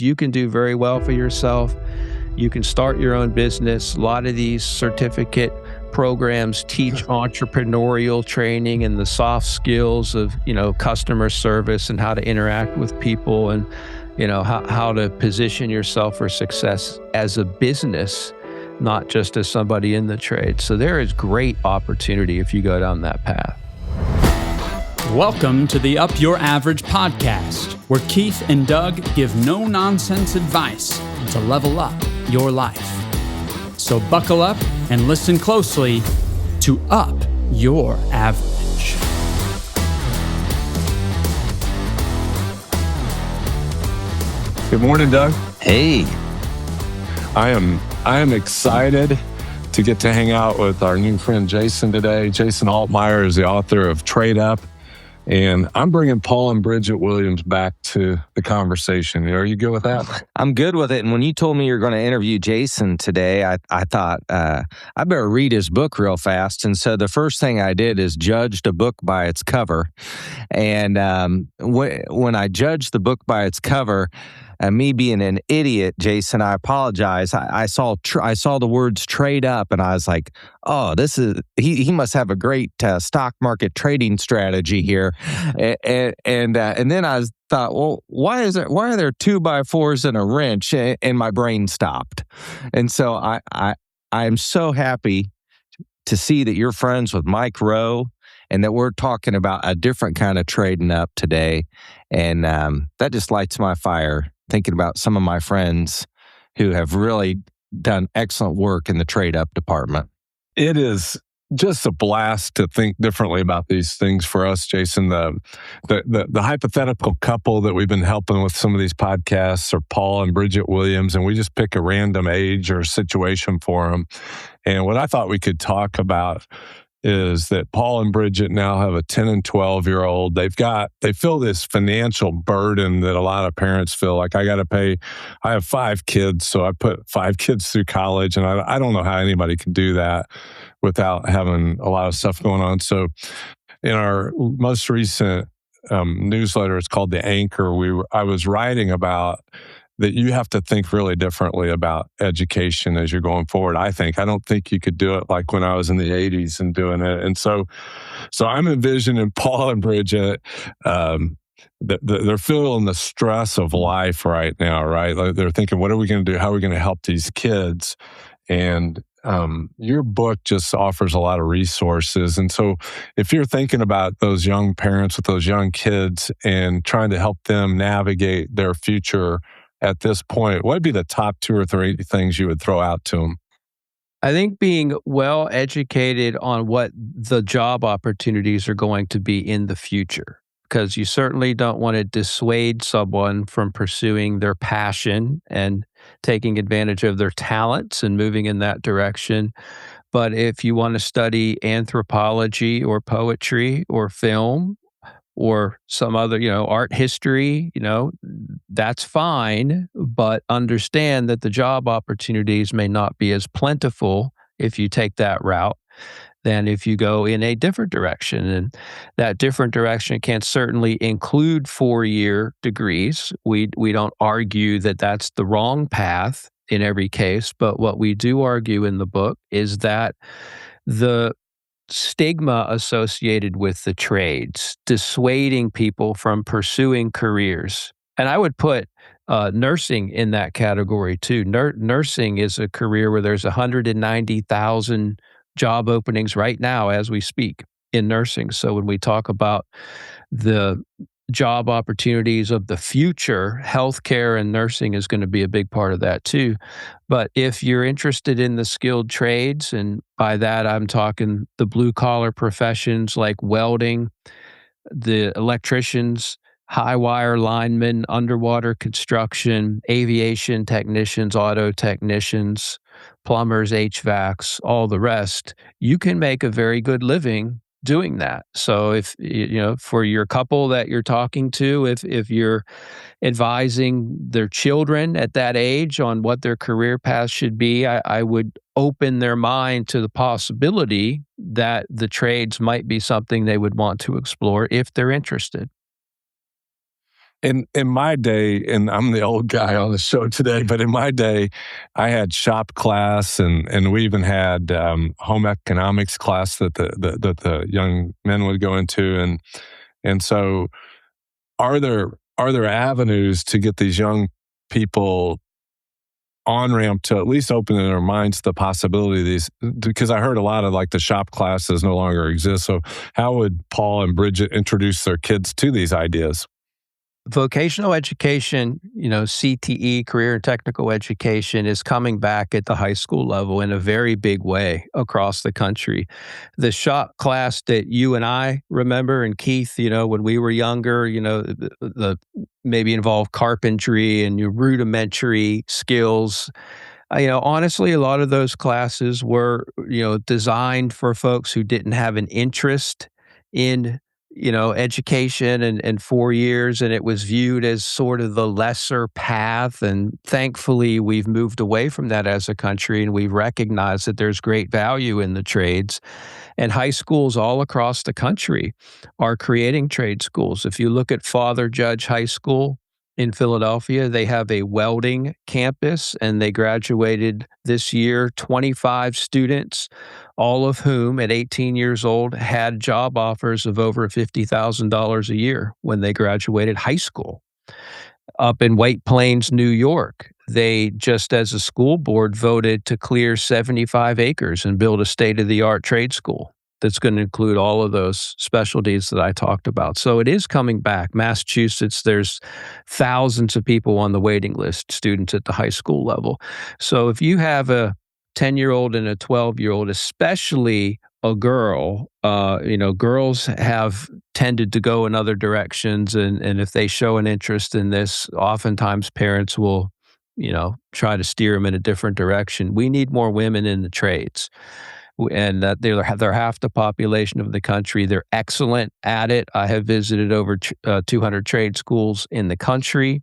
You can do very well for yourself. You can start your own business. A lot of these certificate programs teach entrepreneurial training and the soft skills of, customer service and how to interact with people and, how to position yourself for success as a business, not just as somebody in the trade. So there is great opportunity if you go down that path. Welcome to the Up Your Average podcast, where Keith and Doug give no-nonsense advice to level up your life. So buckle up and listen closely to Up Your Average. Good morning, Doug. Hey. I am excited to get to hang out with our new friend Jason today. Jason Altmire is the author of Trade Up. And I'm bringing Paul and Bridget Williams back to the conversation. Are you good with that? I'm good with it. And when you told me you're going to interview Jason today, I thought, I better read his book real fast. And so the first thing I did is judged a book by its cover. And when I judged the book by its cover, me being an idiot, Jason, I apologize. I saw the words "trade up," and I was like, "Oh, this is he must have a great stock market trading strategy here." And then I thought, well, why are there 2x4s and a wrench? And my brain stopped. And so I am so happy to see that you're friends with Mike Rowe, and that we're talking about a different kind of trading up today. And that just lights my fire, thinking about some of my friends who have really done excellent work in the trade up department. It is just a blast to think differently about these things for us, Jason. The hypothetical couple that we've been helping with some of these podcasts are Paul and Bridget Williams, and we just pick a random age or situation for them. And what I thought we could talk about is that Paul and Bridget now have a 10 and 12-year-old. They feel this financial burden that a lot of parents feel like, I got to pay. I have 5 kids, so I put 5 kids through college, and I don't know how anybody can do that without having a lot of stuff going on. So in our most recent newsletter, it's called The Anchor, I was writing about that you have to think really differently about education as you're going forward. I don't think you could do it like when I was in the 80s and doing it. And so I'm envisioning Paul and Bridget, they're feeling the stress of life right now, right? Like they're thinking, what are we going to do? How are we going to help these kids? And your book just offers a lot of resources. And so if you're thinking about those young parents with those young kids and trying to help them navigate their future at this point, what would be the top 2 or 3 things you would throw out to them? I think being well educated on what the job opportunities are going to be in the future, because you certainly don't want to dissuade someone from pursuing their passion and taking advantage of their talents and moving in that direction. But if you want to study anthropology or poetry or film or some other, art history, that's fine. But understand that the job opportunities may not be as plentiful if you take that route than if you go in a different direction. And that different direction can certainly include 4-year degrees. We don't argue that that's the wrong path in every case, but what we do argue in the book is that the stigma associated with the trades, dissuading people from pursuing careers. And I would put nursing in that category too. Nursing is a career where there's 190,000 job openings right now as we speak in nursing. So when we talk about the job opportunities of the future, healthcare and nursing is going to be a big part of that too. But if you're interested in the skilled trades, and by that I'm talking the blue collar professions like welding, the electricians, high wire linemen, underwater construction, aviation technicians, auto technicians, plumbers, HVACs, all the rest, you can make a very good living doing that. So if, for your couple that you're talking to, if you're advising their children at that age on what their career path should be, I would open their mind to the possibility that the trades might be something they would want to explore if they're interested. In my day, and I'm the old guy on the show today, but in my day, I had shop class, and we even had home economics class that the young men would go into, and so are there avenues to get these young people on ramp to at least open their minds to the possibility of these? Because I heard a lot of like the shop classes no longer exist. So how would Paul and Bridget introduce their kids to these ideas? Vocational education, CTE, career and technical education, is coming back at the high school level in a very big way across the country. The shop class that you and I remember, and Keith, when we were younger, the maybe involved carpentry and your rudimentary skills. Honestly, a lot of those classes were, designed for folks who didn't have an interest in education and 4 years, and it was viewed as sort of the lesser path. And thankfully, we've moved away from that as a country, and we've recognized that there's great value in the trades. And high schools all across the country are creating trade schools. If you look at Father Judge High School in Philadelphia, they have a welding campus, and they graduated this year 25 students, all of whom at 18 years old had job offers of over $50,000 a year when they graduated high school. Up in White Plains, New York, they just as a school board voted to clear 75 acres and build a state-of-the-art trade school that's going to include all of those specialties that I talked about. So it is coming back. Massachusetts, there's thousands of people on the waiting list, students at the high school level. So if you have a 10-year-old and a 12-year-old, especially a girl, girls have tended to go in other directions. And if they show an interest in this, oftentimes parents will, try to steer them in a different direction. We need more women in the trades. And they're half the population of the country. They're excellent at it. I have visited over 200 trade schools in the country,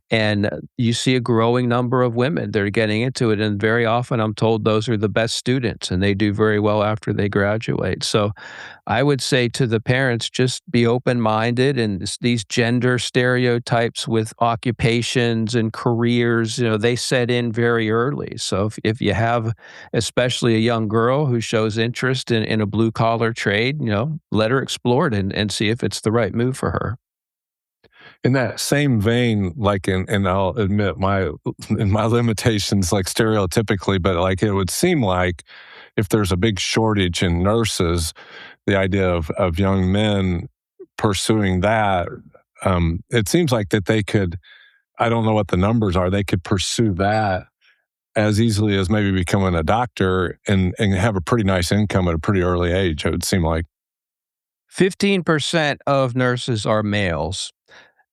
and you see a growing number of women that are getting into it. And very often I'm told those are the best students, and they do very well after they graduate. So I would say to the parents, just be open-minded, and these gender stereotypes with occupations and careers, they set in very early. So if you have especially a young girl who shows interest in a blue-collar trade, let her explore it and see if it's the right move for her. In that same vein, and I'll admit my limitations, like stereotypically, but like it would seem like if there's a big shortage in nurses, the idea of young men pursuing that, it seems like that they could, I don't know what the numbers are, they could pursue that as easily as maybe becoming a doctor and have a pretty nice income at a pretty early age, it would seem like. 15% of nurses are males.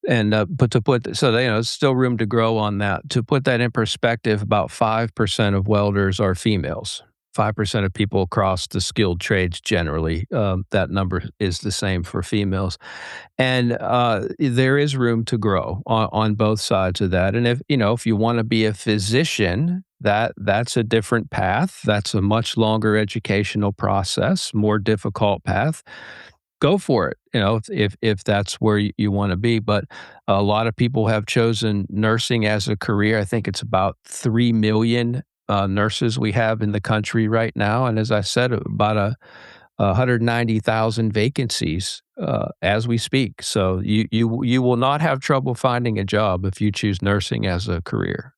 And there's still room to grow on that. To put that in perspective, about 5% of welders are females. 5% of people across the skilled trades generally. That number is the same for females. And there is room to grow on both sides of that. And if you want to be a physician, that's a different path. That's a much longer educational process, more difficult path. Go for it, if that's where you want to be. But a lot of people have chosen nursing as a career. I think it's about 3 million nurses we have in the country right now. And as I said, about 190,000 vacancies as we speak. So you will not have trouble finding a job if you choose nursing as a career.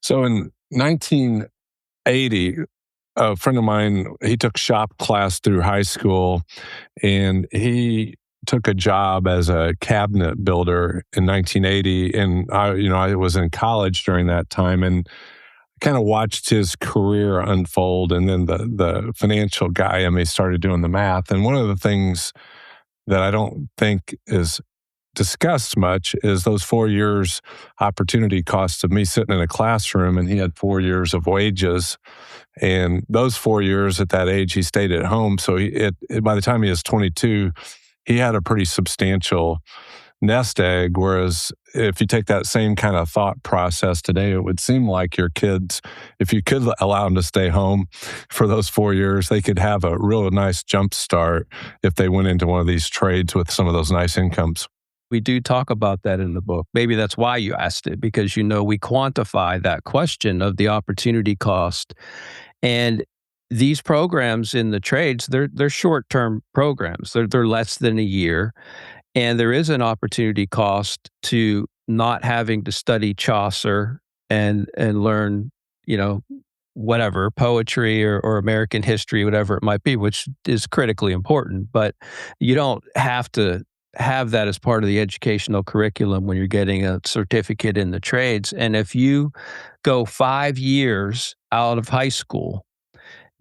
So in 1980, a friend of mine, he took shop class through high school, and he took a job as a cabinet builder in 1980. And I was in college during that time, and kind of watched his career unfold. And then the financial guy in me started doing the math. And one of the things that I don't think is discussed much is those 4 years opportunity cost of me sitting in a classroom, and he had 4 years of wages. And those 4 years at that age, he stayed at home. So by the time he was 22, he had a pretty substantial nest egg. Whereas if you take that same kind of thought process today, it would seem like your kids, if you could allow them to stay home for those 4 years, they could have a real nice jump start if they went into one of these trades with some of those nice incomes. We do talk about that in the book. Maybe that's why you asked it, because we quantify that question of the opportunity cost. And these programs in the trades, they're short-term programs. They're less than a year, and there is an opportunity cost to not having to study Chaucer and learn, whatever, poetry or American history, whatever it might be, which is critically important. But you don't have to have that as part of the educational curriculum when you're getting a certificate in the trades. And if you go 5 years out of high school,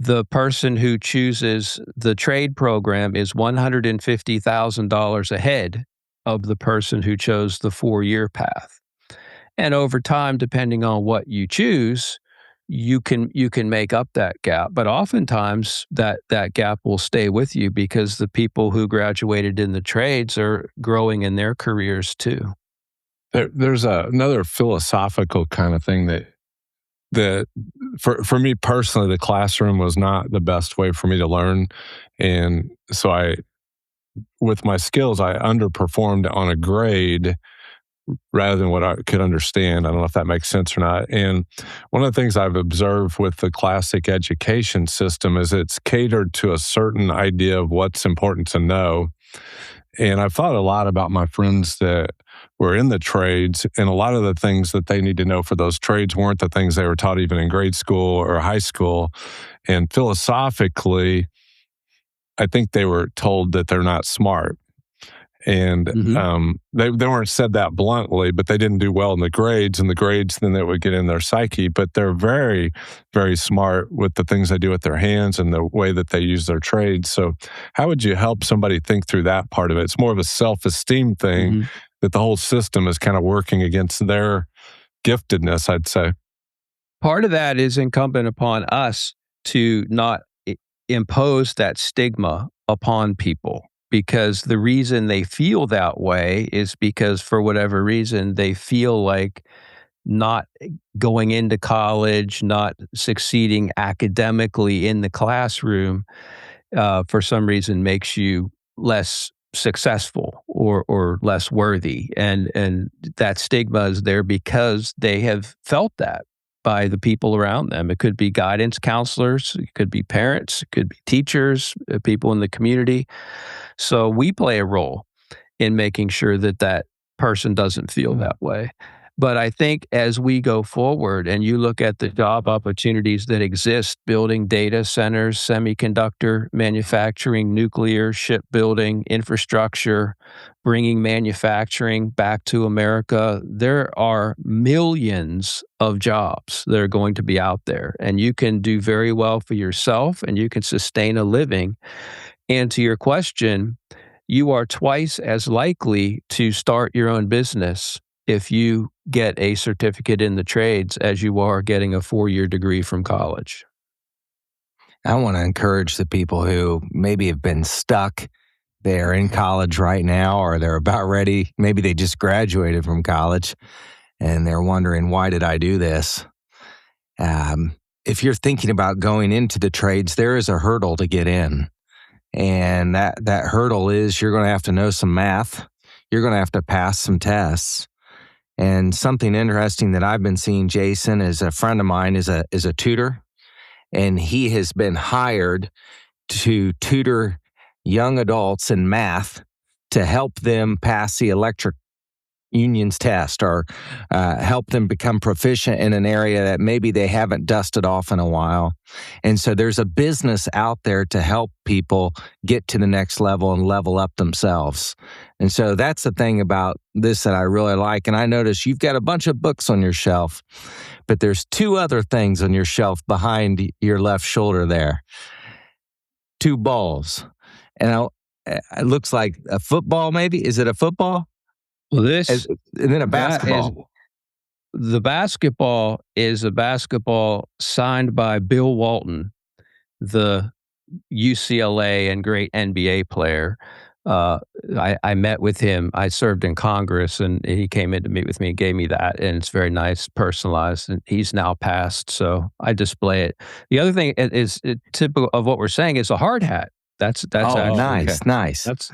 the person who chooses the trade program is $150,000 ahead of the person who chose the 4-year path. And over time, depending on what you choose, you can make up that gap. But oftentimes that gap will stay with you because the people who graduated in the trades are growing in their careers too. There's another philosophical kind of thing that for me personally, the classroom was not the best way for me to learn. And so with my skills, I underperformed on a grade rather than what I could understand. I don't know if that makes sense or not. And one of the things I've observed with the classic education system is it's catered to a certain idea of what's important to know. And I've thought a lot about my friends that were in the trades, and a lot of the things that they need to know for those trades weren't the things they were taught even in grade school or high school. And philosophically, I think they were told that they're not smart. And they weren't said that bluntly, but they didn't do well in the grades, and the grades then that would get in their psyche. But they're very, very smart with the things they do with their hands and the way that they use their trades. So how would you help somebody think through that part of it? It's more of a self-esteem thing that the whole system is kind of working against their giftedness, I'd say. Part of that is incumbent upon us to not impose that stigma upon people. Because the reason they feel that way is because, for whatever reason, they feel like not going into college, not succeeding academically in the classroom, for some reason makes you less successful or less worthy. And that stigma is there because they have felt that by the people around them. It could be guidance counselors, it could be parents, it could be teachers, people in the community. So we play a role in making sure that person doesn't feel that way. But I think as we go forward and you look at the job opportunities that exist, building data centers, semiconductor manufacturing, nuclear, shipbuilding, infrastructure, bringing manufacturing back to America, there are millions of jobs that are going to be out there. And you can do very well for yourself and you can sustain a living. And to your question, you are twice as likely to start your own business if you get a certificate in the trades as you are getting a 4-year degree from college. I want to encourage the people who maybe have been stuck. They're in college right now, or they're about ready. Maybe they just graduated from college and they're wondering, why did I do this? If you're thinking about going into the trades, there is a hurdle to get in. And that hurdle is you're going to have to know some math. You're going to have to pass some tests. And something interesting that I've been seeing, Jason, is a friend of mine is a tutor, and he has been hired to tutor young adults in math to help them pass the electric union's test or help them become proficient in an area that maybe they haven't dusted off in a while. And so there's a business out there to help people get to the next level and level up themselves. And so that's the thing about this that I really like. And I notice you've got a bunch of books on your shelf, but there's 2 other things on your shelf behind your left shoulder there. 2 balls. And it looks like a football maybe. Is it a football? Well, And then a basketball. The basketball is a basketball signed by Bill Walton, the UCLA and great NBA player. I met with him. I served in Congress, and he came in to meet with me and gave me that, and it's very nice, personalized, and he's now passed, so I display it. The other thing is typical of what we're saying is a hard hat. That's actually, nice.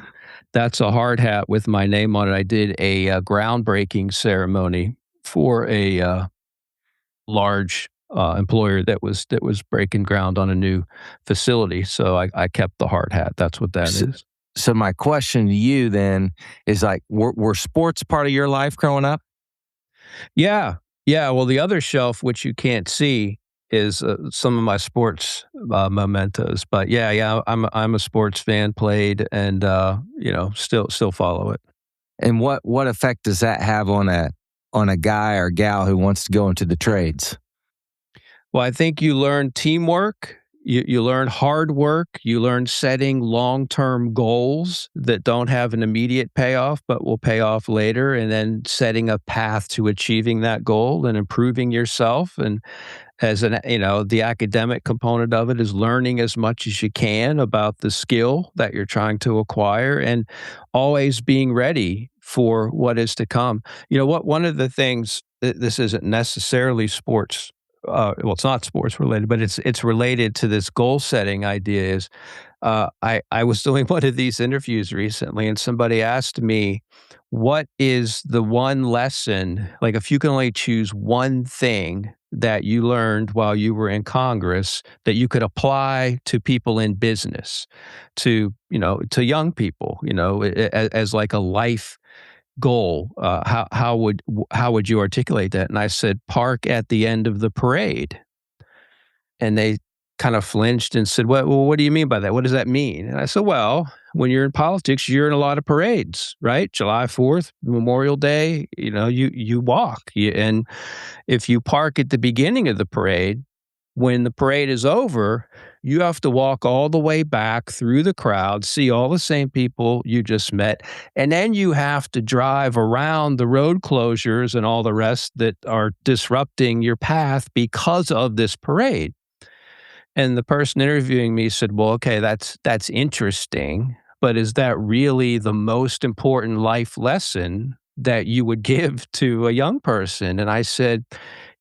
That's a hard hat with my name on it. I did a groundbreaking ceremony for a large employer that was breaking ground on a new facility. So I kept the hard hat. That's what that So, is. so my question to you then is like, were sports part of your life growing up? Yeah, yeah. Well, the other shelf, which you can't see, is some of my sports mementos. But yeah, I'm a sports fan. Played and still follow it. And what effect does that have on a guy or gal who wants to go into the trades? Well, I think you learn teamwork, you learn hard work, you learn setting long-term goals that don't have an immediate payoff, but will pay off later, and then setting a path to achieving that goal and improving yourself. And the academic component of it is learning as much as you can about the skill that you're trying to acquire and always being ready for what is to come. One of the things, this isn't necessarily sports, well, it's not sports related, but it's related to this goal setting idea is, I was doing one of these interviews recently and somebody asked me, what is the one lesson, like if you can only choose one thing that you learned while you were in Congress that you could apply to people in business, to young people, as like a life goal, how would you articulate that? And I said, park at the end of the parade. And they kind of flinched and said, what do you mean by that? What does that mean? And I said, well, when you're in politics, you're in a lot of parades, right? July 4th, Memorial Day, you walk. And if you park at the beginning of the parade, when the parade is over, you have to walk all the way back through the crowd, see all the same people you just met, and then you have to drive around the road closures and all the rest that are disrupting your path because of this parade. And the person interviewing me said, well, okay, that's interesting, but is that really the most important life lesson that you would give to a young person? And I said,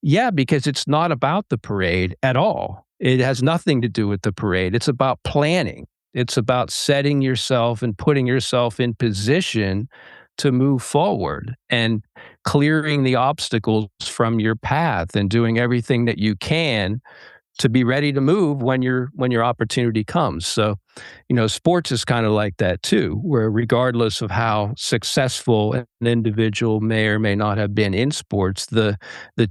yeah, because it's not about the parade at all. It has nothing to do with the parade. It's about planning. It's about setting yourself and putting yourself in position to move forward and clearing the obstacles from your path and doing everything that you can to be ready to move when your opportunity comes. So, sports is kind of like that too, where regardless of how successful an individual may or may not have been in sports, the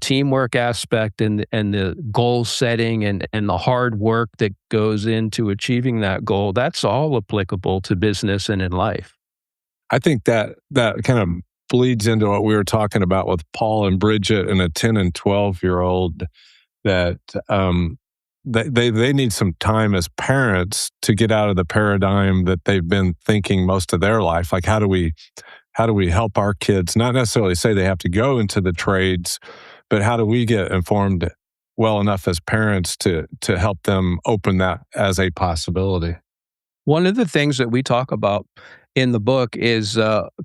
teamwork aspect and the goal setting and the hard work that goes into achieving that goal, that's all applicable to business and in life. I think that kind of bleeds into what we were talking about with Paul and Bridget and a 10 and 12-year-old, that they need some time as parents to get out of the paradigm that they've been thinking most of their life. Like, how do we help our kids, not necessarily say they have to go into the trades, but how do we get informed well enough as parents to help them open that as a possibility? One of the things that we talk about in the book is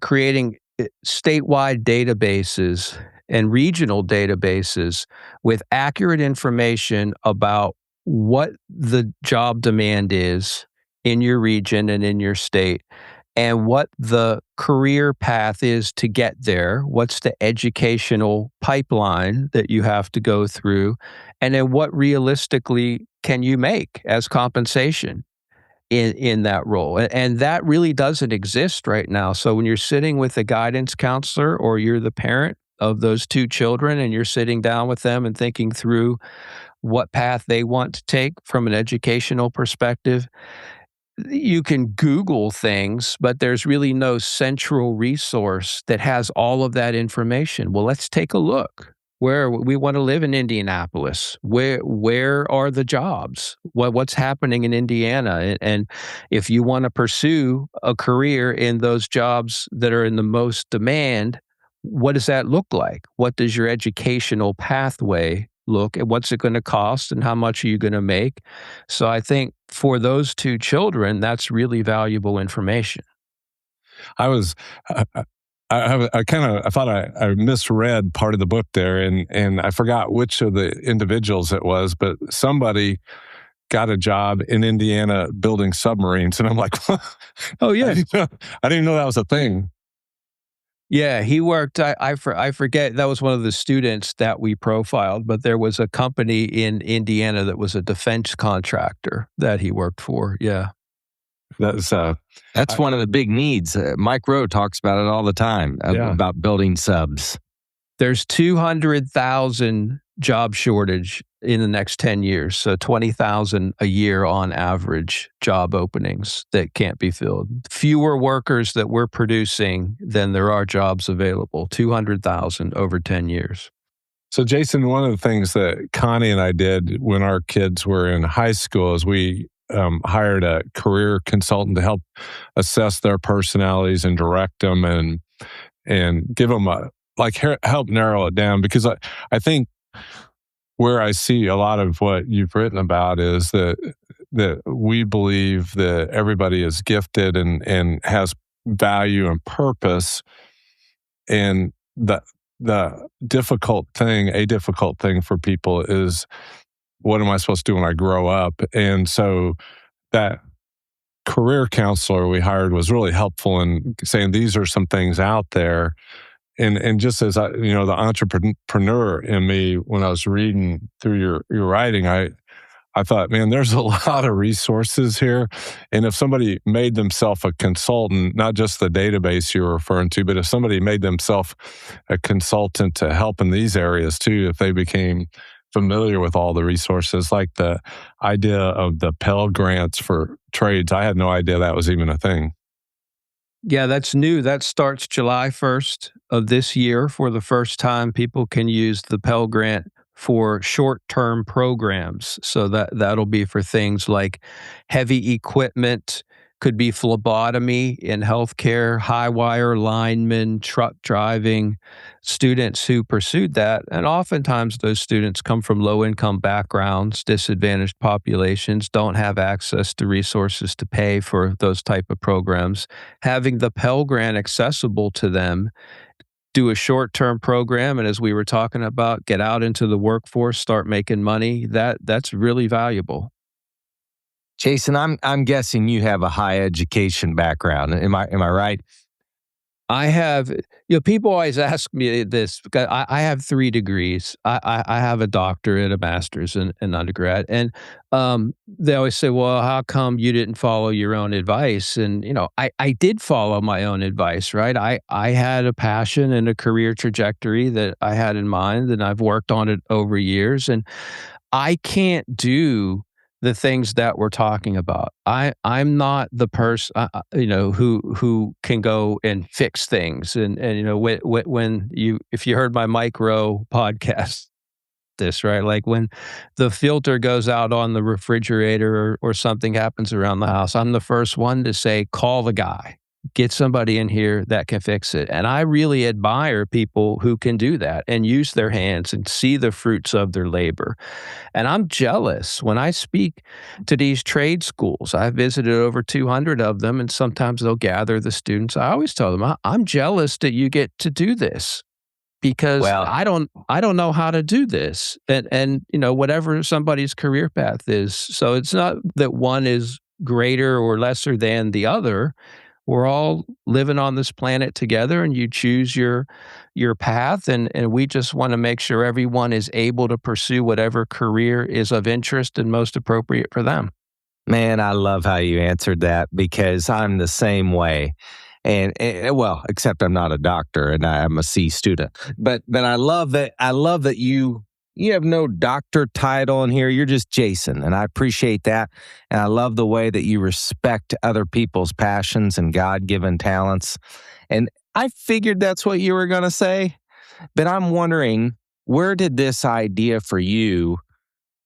creating statewide databases and regional databases with accurate information about what the job demand is in your region and in your state, and what the career path is to get there. What's the educational pipeline that you have to go through? And then what realistically can you make as compensation in that role? And that really doesn't exist right now. So when you're sitting with a guidance counselor or you're the parent of those two children and you're sitting down with them and thinking through what path they want to take from an educational perspective, you can Google things, but there's really no central resource that has all of that information. Well, let's take a look. Where we want to live in Indianapolis, where are the jobs? What's happening in Indiana? And if you want to pursue a career in those jobs that are in the most demand, what does that look like? What does your educational pathway look at? What's it going to cost and how much are you going to make? So I think for those two children, that's really valuable information. I was, I thought I misread part of the book there, and I forgot which of the individuals it was, but somebody got a job in Indiana building submarines. And I'm like, oh, yeah. I didn't even know that was a thing. Yeah, he worked. I forget. That was one of the students that we profiled, but there was a company in Indiana that was a defense contractor that he worked for. Yeah. That's one of the big needs. Mike Rowe talks about it all the time, about building subs. There's 200,000 job shortage in the next 10 years. So 20,000 a year on average job openings that can't be filled. Fewer workers that we're producing than there are jobs available. 200,000 over 10 years. So, Jason, one of the things that Connie and I did when our kids were in high school is we hired a career consultant to help assess their personalities and direct them and give them help narrow it down. Because I think where I see a lot of what you've written about is that we believe that everybody is gifted and has value and purpose. And a difficult thing for people is, what am I supposed to do when I grow up? And so that career counselor we hired was really helpful in saying these are some things out there. And just as the entrepreneur in me, when I was reading through your writing, I thought, man, there's a lot of resources here. And if somebody made themselves a consultant, not just the database you're referring to, but if somebody made themselves a consultant to help in these areas too, if they became familiar with all the resources, like the idea of the Pell Grants for trades, I had no idea that was even a thing. Yeah, that's new. That starts July 1st of this year. For the first time, people can use the Pell Grant for short-term programs. So that'll be for things like heavy equipment, could be phlebotomy in healthcare, high wire linemen, truck driving, students who pursued that. And oftentimes those students come from low-income backgrounds, disadvantaged populations, don't have access to resources to pay for those type of programs. Having the Pell Grant accessible to them, do a short-term program, and as we were talking about, get out into the workforce, start making money, that's really valuable. Jason, I'm guessing you have a high education background. Am I right? I have, people always ask me this because I have 3 degrees. I have a doctorate, a master's, and an undergrad. And they always say, well, how come you didn't follow your own advice? And, I did follow my own advice, right? I had a passion and a career trajectory that I had in mind, and I've worked on it over years. And I can't do the things that we're talking about. I'm not the person, who can go and fix things. And if you heard my Mike Rowe podcast, this, right? Like when the filter goes out on the refrigerator or something happens around the house, I'm the first one to say, call the guy. Get somebody in here that can fix it. And I really admire people who can do that and use their hands and see the fruits of their labor. And I'm jealous when I speak to these trade schools. I've visited over 200 of them, and sometimes they'll gather the students. I always tell them, I'm jealous that you get to do this because I don't know how to do this. And whatever somebody's career path is. So it's not that one is greater or lesser than the other. We're all living on this planet together, and you choose your path, and we just want to make sure everyone is able to pursue whatever career is of interest and most appropriate for them. Man, I love how you answered that because I'm the same way. And except I'm not a doctor and I'm a C student. But I love that you have no doctor title in here. You're just Jason, and I appreciate that. And I love the way that you respect other people's passions and God-given talents. And I figured that's what you were going to say, but I'm wondering, where did this idea for you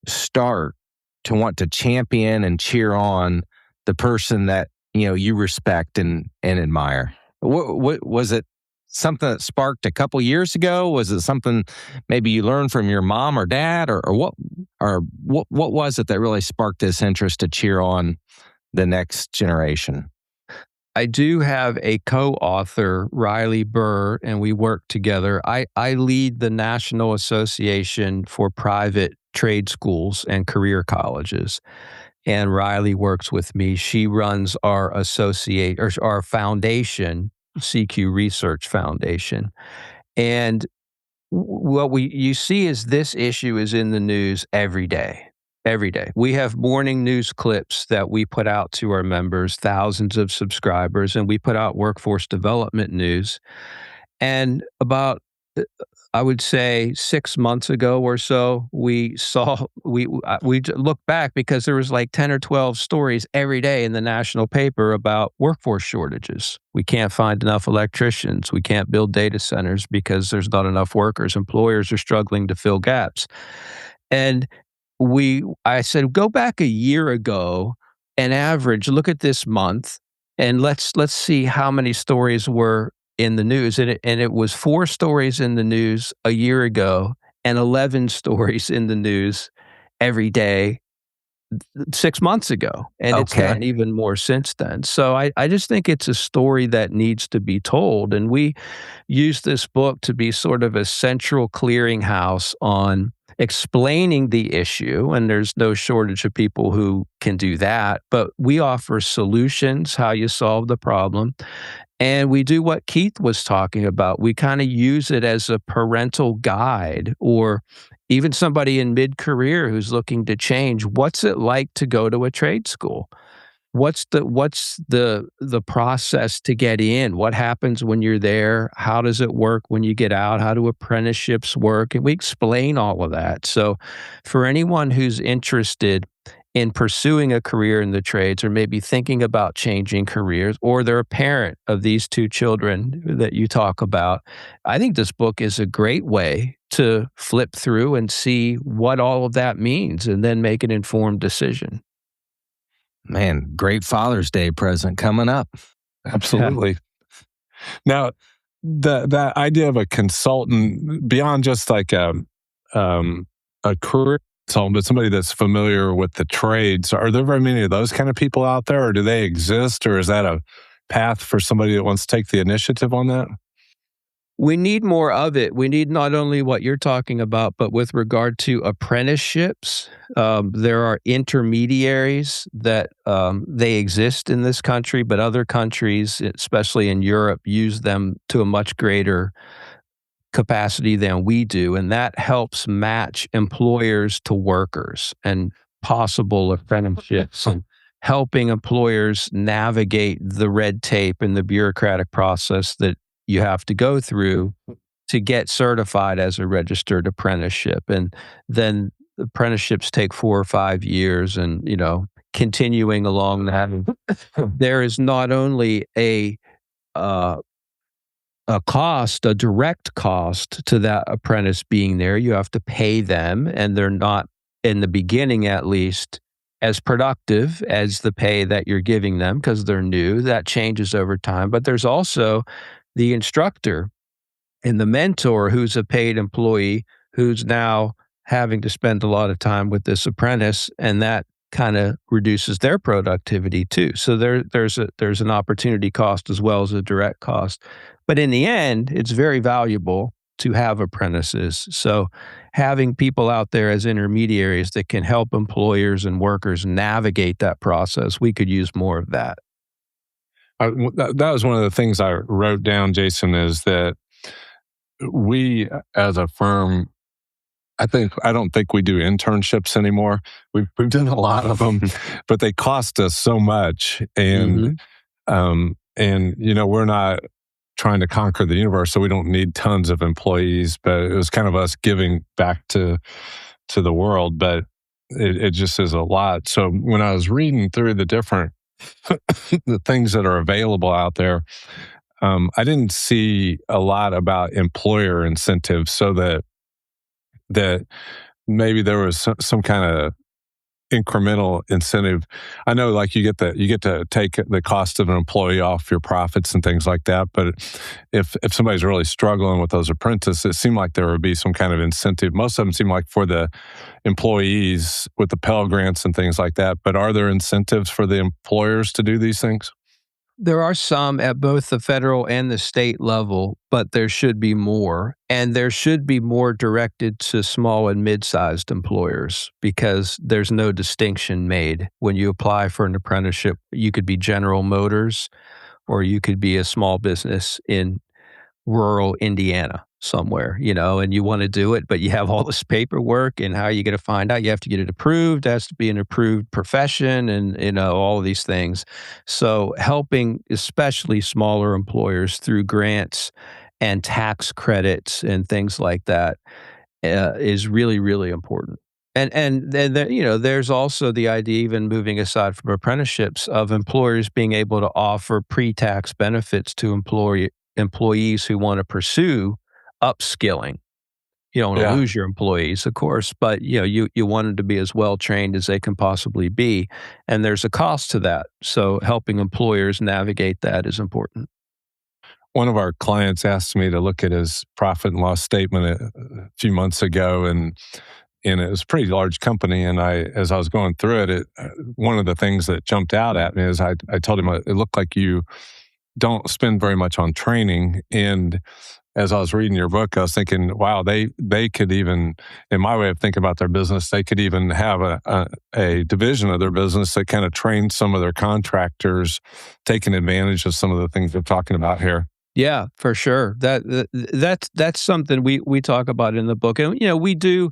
start to want to champion and cheer on the person that you respect and admire? What was it? Something that sparked a couple years ago? Was it something maybe you learned from your mom or dad, or what was it that really sparked this interest to cheer on the next generation? I do have a co-author, Riley Burr, and we work together. I lead the National Association for Private trade schools and career colleges. And Riley works with me. She runs our our foundation, CQ Research Foundation. And what you see is this issue is in the news every day. Every day. We have morning news clips that we put out to our members, thousands of subscribers, and we put out workforce development news. And about, I would say 6 months ago or so, we looked back because there was like 10 or 12 stories every day in the national paper about workforce shortages. We can't find enough electricians. We can't build data centers because there's not enough workers. Employers are struggling to fill gaps. And I said, go back a year ago and average, look at this month, and let's see how many stories were in the news. And it was 4 stories in the news a year ago and 11 stories in the news every day 6 months ago. And it's gotten even more since then. So I just think it's a story that needs to be told. And we use this book to be sort of a central clearinghouse on explaining the issue, and there's no shortage of people who can do that, but we offer solutions, how you solve the problem, and we do what Keith was talking about. We kind of use it as a parental guide, or even somebody in mid-career who's looking to change. What's it like to go to a trade school? What's the process to get in? What happens when you're there? How does it work when you get out? How do apprenticeships work? And we explain all of that. So for anyone who's interested in pursuing a career in the trades, or maybe thinking about changing careers, or they're a parent of these 2 children that you talk about, I think this book is a great way to flip through and see what all of that means and then make an informed decision. Man, great Father's Day present coming up. Absolutely. Now, the idea of a consultant, beyond just like a career consultant, but somebody that's familiar with the trades, are there very many of those kind of people out there, or do they exist, or is that a path for somebody that wants to take the initiative on that? We need more of it. We need not only what you're talking about, but with regard to apprenticeships, there are intermediaries that they exist in this country, but other countries, especially in Europe, use them to a much greater capacity than we do. And that helps match employers to workers and possible apprenticeships, and helping employers navigate the red tape and the bureaucratic process that you have to go through to get certified as a registered apprenticeship. And then apprenticeships take 4 or 5 years, and, continuing along that, there is not only a cost, a direct cost to that apprentice being there. You have to pay them, and they're not, in the beginning at least, as productive as the pay that you're giving them because they're new. That changes over time. But there's also the instructor and the mentor who's a paid employee who's now having to spend a lot of time with this apprentice, and that kind of reduces their productivity too. So there's an opportunity cost as well as a direct cost. But in the end, it's very valuable to have apprentices. So having people out there as intermediaries that can help employers and workers navigate that process, we could use more of that. That was one of the things I wrote down, Jason, is that we as a firm, I don't think we do internships anymore. We've done a lot of them, but they cost us so much. And, we're not trying to conquer the universe, so we don't need tons of employees, but it was kind of us giving back to the world, but it just is a lot. So when I was reading through the different the things that are available out there, I didn't see a lot about employer incentives, so that maybe there was some kind of incremental incentive. I know, like you get to take the cost of an employee off your profits and things like that. But if somebody's really struggling with those apprentices, it seemed like there would be some kind of incentive. Most of them seem like for the employees with the Pell Grants and things like that. But are there incentives for the employers to do these things? There are some at both the federal and the state level, but there should be more. And there should be more directed to small and mid-sized employers because there's no distinction made. When you apply for an apprenticeship, you could be General Motors or you could be a small business in rural Indiana somewhere, and you want to do it, but you have all this paperwork and how are you going to find out? You have to get it approved. It has to be an approved profession and, all of these things. So helping especially smaller employers through grants and tax credits and things like that is really, really important. And then there's also the idea, even moving aside from apprenticeships, of employers being able to offer pre-tax benefits to employees who want to pursue upskilling. You don't want to Yeah. lose your employees, of course, but you want them to be as well trained as they can possibly be, and there's a cost to that. So helping employers navigate that is important. One of our clients asked me to look at his profit and loss statement a few months ago, and it was a pretty large company. And as I was going through it, one of the things that jumped out at me is I told him it looked like you don't spend very much on training. And as I was reading your book, I was thinking, wow, they could even, in my way of thinking about their business, they could even have a division of their business that kind of trains some of their contractors, taking advantage of some of the things they're talking about here. Yeah, for sure. That's something we talk about in the book, and we do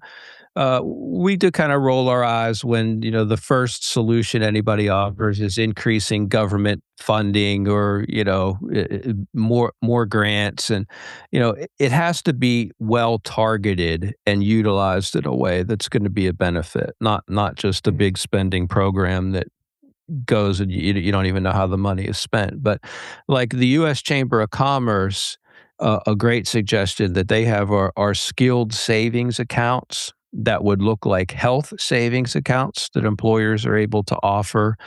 kind of roll our eyes when the first solution anybody offers is increasing government funding or more grants, and it has to be well targeted and utilized in a way that's going to be a benefit, not just a big spending program that goes and you don't even know how the money is spent. But like the U.S. Chamber of Commerce, a great suggestion that they have are skilled savings accounts that would look like health savings accounts that employers are able to offer,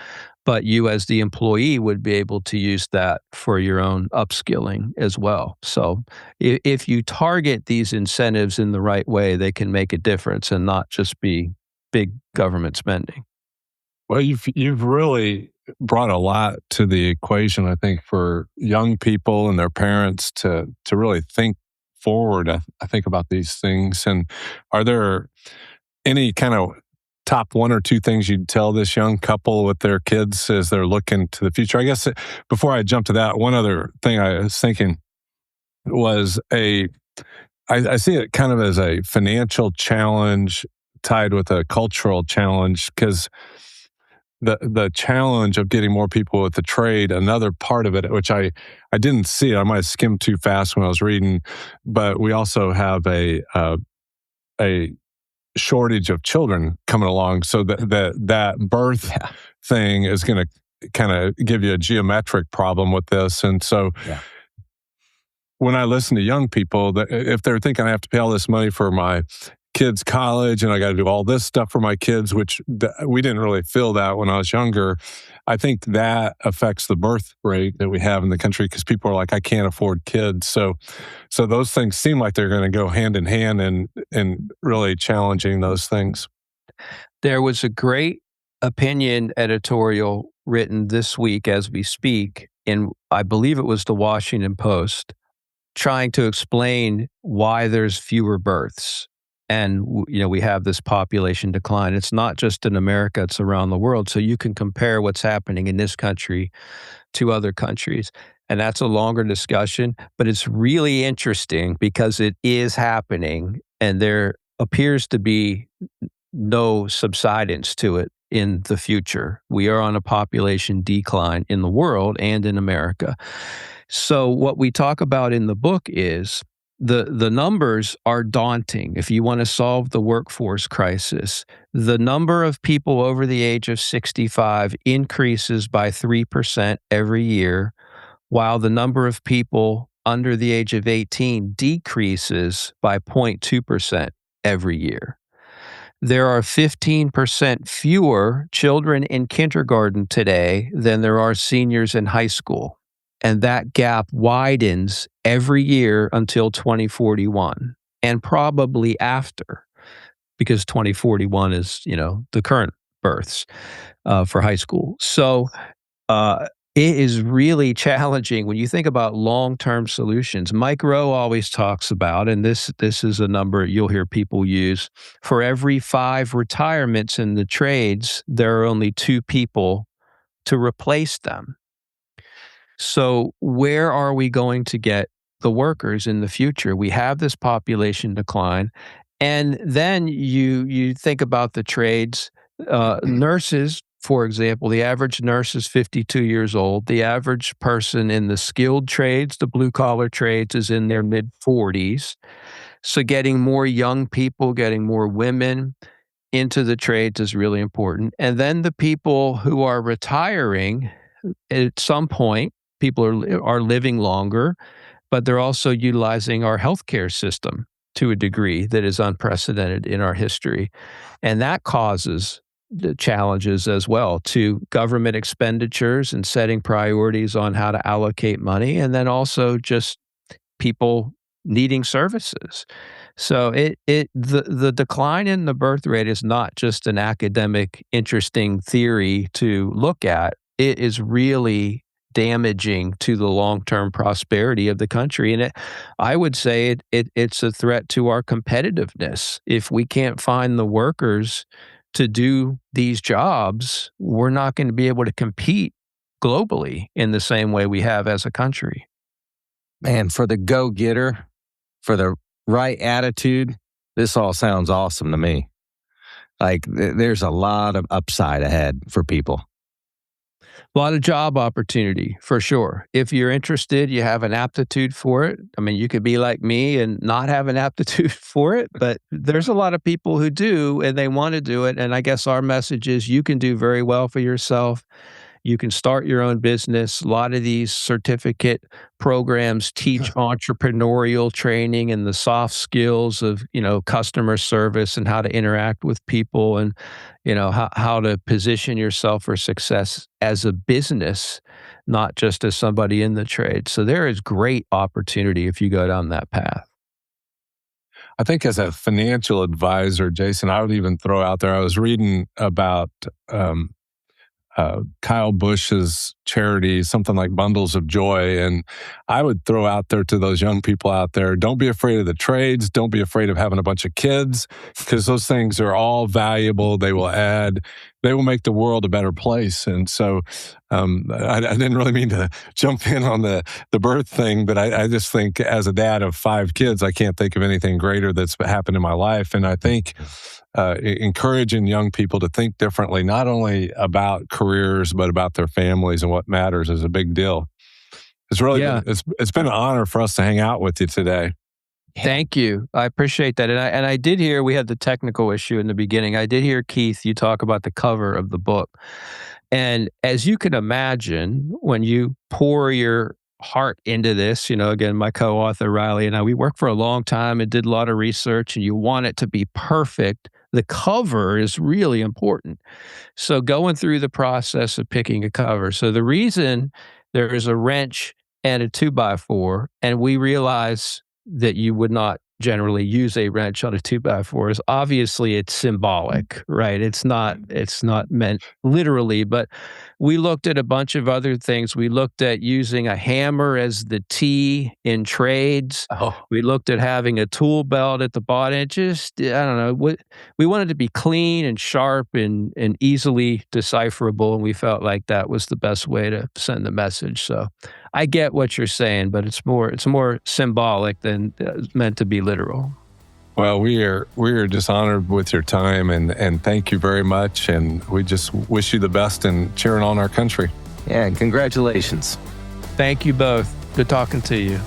but you as the employee would be able to use that for your own upskilling as well. So if you target these incentives in the right way, they can make a difference and not just be big government spending. Well, you've really brought a lot to the equation, I think, for young people and their parents to really think forward, I think, about these things. And are there any kind of top one or two things you'd tell this young couple with their kids as they're looking to the future? I guess before I jump to that, one other thing I was thinking was I see it kind of as a financial challenge tied with a cultural challenge, because the challenge of getting more people with the trade, another part of it, which I didn't see, I might have skimmed too fast when I was reading, but we also have a shortage of children coming along. So that birth thing is going to kind of give you a geometric problem with this. And so when I listen to young people, that if they're thinking I have to pay all this money for my kids' college and I got to do all this stuff for my kids, which we didn't really feel that when I was younger, I think that affects the birth rate that we have in the country, because people are like, I can't afford kids. So those things seem like they're going to go hand in hand and really challenging those things. There was a great opinion editorial written this week as we speak, in I believe it was the Washington Post, trying to explain why there's fewer births. And we have this population decline. It's not just in America, it's around the world. So you can compare what's happening in this country to other countries. And that's a longer discussion, but it's really interesting because it is happening and there appears to be no subsidence to it in the future. We are on a population decline in the world and in America. So what we talk about in the book is the numbers are daunting. If you want to solve the workforce crisis, the number of people over the age of 65 increases by 3% every year, while the number of people under the age of 18 decreases by 0.2% every year. There are 15% fewer children in kindergarten today than there are seniors in high school. And that gap widens every year until 2041, and probably after, because 2041 is, the current births for high school. So It is really challenging when you think about long-term solutions. Mike Rowe always talks about, and this is a number you'll hear people use, for every 5 retirements in the trades, there are only 2 people to replace them. So where are we going to get the workers in the future? We have this population decline. And then you think about the trades, nurses, for example, the average nurse is 52 years old. The average person in the skilled trades, the blue collar trades, is in their mid 40s. So getting more young people, getting more women into the trades is really important. And then the people who are retiring, at some point, people are living longer, but they're also utilizing our healthcare system to a degree that is unprecedented in our history. And that causes the challenges as well to government expenditures and setting priorities on how to allocate money, and then also just people needing services. So the decline in the birth rate is not just an academic interesting theory to look at. It is really damaging to the long-term prosperity of the country. And I would say it's a threat to our competitiveness. If we can't find the workers to do these jobs, we're not going to be able to compete globally in the same way we have as a country. Man, for the go-getter, for the right attitude, this all sounds awesome to me. Like there's a lot of upside ahead for people. A lot of job opportunity, for sure. If you're interested, you have an aptitude for it. I mean, you could be like me and not have an aptitude for it, but there's a lot of people who do, and they want to do it. And I guess our message is you can do very well for yourself. You can start your own business. A lot of these certificate programs teach entrepreneurial training and the soft skills of, customer service and how to interact with people and, how to position yourself for success as a business, not just as somebody in the trade. So there is great opportunity if you go down that path. I think as a financial advisor, Jason, I would even throw out there, I was reading about Kyle Busch's charity, something like Bundles of Joy. And I would throw out there to those young people out there, don't be afraid of the trades. Don't be afraid of having a bunch of kids, because those things are all valuable. They will make the world a better place. And so I didn't really mean to jump in on the birth thing, but I just think as a dad of 5 kids, I can't think of anything greater that's happened in my life. And I think encouraging young people to think differently, not only about careers, but about their families and what matters is a big deal. It's really it's been an honor for us to hang out with you today. Thank you. I appreciate that. And I did hear, we had the technical issue in the beginning. I did hear, Keith, you talk about the cover of the book. And as you can imagine, when you pour your heart into this, again, my co-author Riley and I, we worked for a long time and did a lot of research, and you want it to be perfect. The cover is really important. So going through the process of picking a cover. So the reason there is a wrench and a 2x4, and we realize that you would not generally use a wrench on a 2x4 is obviously it's symbolic, right? It's not meant literally, but we looked at a bunch of other things. We looked at using a hammer as the T in trades. We looked at having a tool belt at the bottom. It just, I don't know, we wanted to be clean and sharp and easily decipherable, and we felt like that was the best way to send the message. So I get what you're saying, but it's more symbolic than meant to be literal. Well, we are just honored with your time, and thank you very much. And we just wish you the best in cheering on our country. Yeah, and congratulations. Thank you both. Good talking to you.